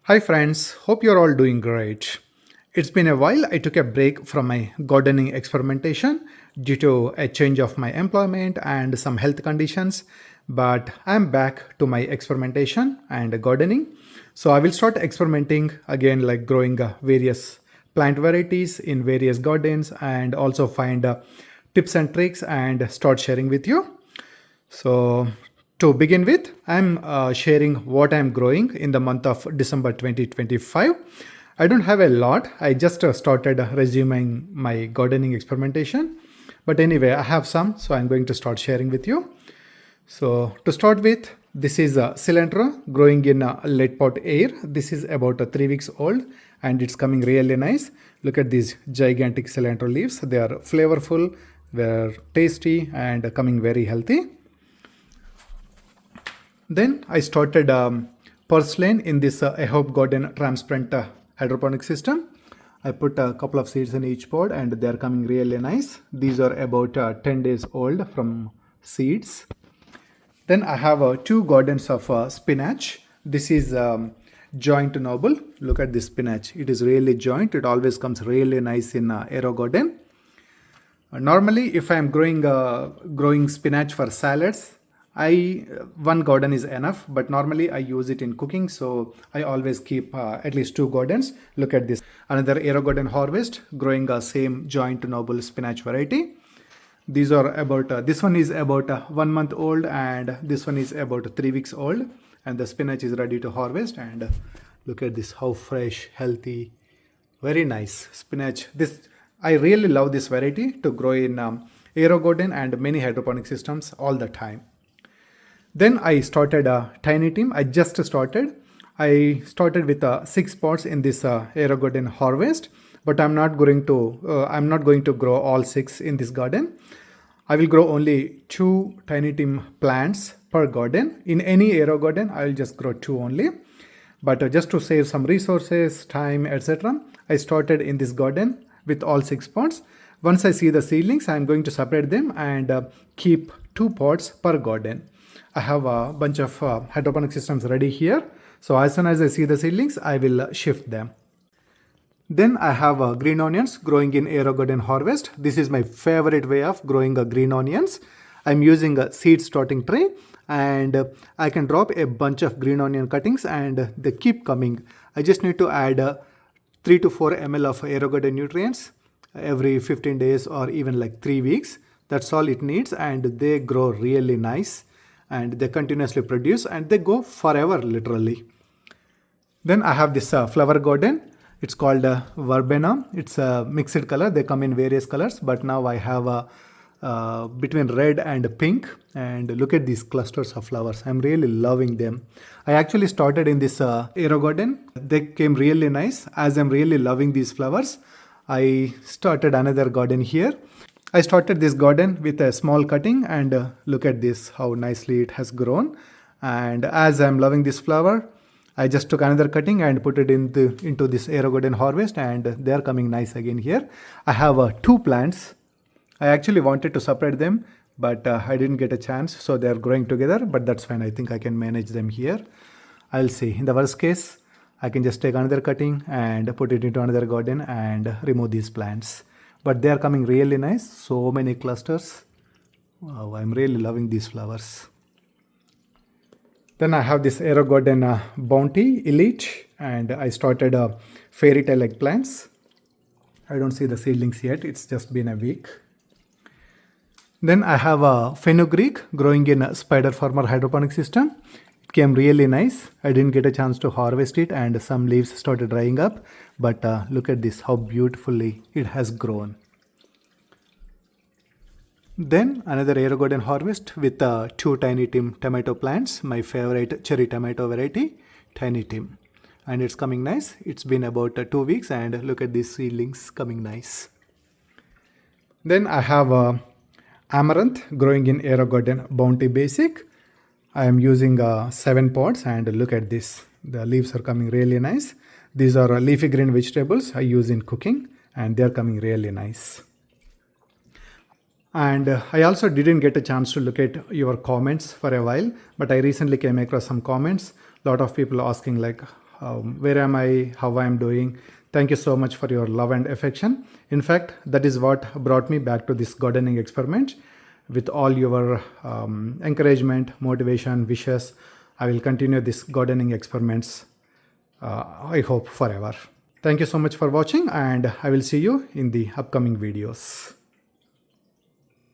Hi friends, hope you're all doing great. It's been a while. I took a break from my gardening experimentation due to a change of my employment and some health conditions, but I'm back to my experimentation and gardening. So I will start experimenting again, like growing various plant varieties in various gardens and also find tips and tricks and start sharing with you. So, to begin with, I'm sharing what I'm growing in the month of December 2025. I don't have a lot. I just started resuming my gardening experimentation. But anyway, I have some, so I'm going to start sharing with you. So, to start with, this is cilantro growing in lead pot air. This is about 3 weeks old and it's coming really nice. Look at these gigantic cilantro leaves. They are flavorful, they're tasty, and coming very healthy. Then I started porcelain in this AHopeGarden transparent hydroponic system. I put a couple of seeds in each pod and they are coming really nice. These are about 10 days old from seeds. Then I have two gardens of spinach. This is joint noble. Look at this spinach. It is really joint. It always comes really nice in Aerogarden. Normally, if I am growing spinach for salads, one garden is enough, but normally I use it in cooking, so I always keep at least two gardens. Look at this, another Aerogarden harvest growing a same joint noble spinach variety. These are about this one is about 1 month old and this one is about 3 weeks old, and the spinach is ready to harvest. And look at this, how fresh, healthy, very nice spinach. This I really love this variety to grow in Aerogarden and many hydroponic systems all the time. Then I started a tiny team. I just started. I started with 6 pots in this Aerogarden harvest, but I'm not going to grow all 6 in this garden. I will grow only 2 tiny team plants per garden. In any Aerogarden, I will just grow 2 only. But just to save some resources, time, etc., I started in this garden with all 6 pots. Once I see the seedlings, I'm going to separate them and keep 2 pots per garden. I have a bunch of hydroponic systems ready here. So as soon as I see the seedlings, I will shift them. Then I have green onions growing in Aerogarden harvest. This is my favorite way of growing green onions. I'm using a seed starting tray and I can drop a bunch of green onion cuttings and they keep coming. I just need to add 3 to 4 ml of Aerogarden nutrients every 15 days or even like 3 weeks. That's all it needs, and they grow really nice and they continuously produce and they go forever literally. Then I have this flower garden. It's called Verbena. It's a mixed color. They come in various colors, but now I have between red and pink, and look at these clusters of flowers. I'm really loving them. I actually started in this Aerogarden. They came really nice. As I'm really loving these flowers, I started another garden here. I started this garden with a small cutting and look at this, how nicely it has grown. And as I'm loving this flower, I just took another cutting and put it into this Aerogarden harvest, and they are coming nice again here. I have 2 plants. I actually wanted to separate them, but I didn't get a chance, so they are growing together, but that's fine. I think I can manage them here. I'll see. In the worst case, I can just take another cutting and put it into another garden and remove these plants. But they are coming really nice. So many clusters. Wow, I'm really loving these flowers. Then I have this Aerogarden Bounty Elite, and I started fairy tale eggplants. I don't see the seedlings yet. It's just been a week. Then I have a fenugreek growing in a spider farmer hydroponic system. It came really nice. I didn't get a chance to harvest it and some leaves started drying up. But look at this, how beautifully it has grown. Then another Aerogarden harvest with 2 Tiny Tim tomato plants. My favorite cherry tomato variety, Tiny Tim. And it's coming nice. It's been about 2 weeks and look at these seedlings coming nice. Then I have amaranth growing in Aerogarden Bounty Basic. I am using 7 pots and look at this. The leaves are coming really nice. These are leafy green vegetables I use in cooking and they are coming really nice. And I also didn't get a chance to look at your comments for a while, but I recently came across some comments. A lot of people asking like where am I, how I am doing. Thank you so much for your love and affection. In fact, that is what brought me back to this gardening experiment. With all your encouragement, motivation, wishes, I will continue this gardening experiments, I hope forever. Thank you so much for watching, and I will see you in the upcoming videos.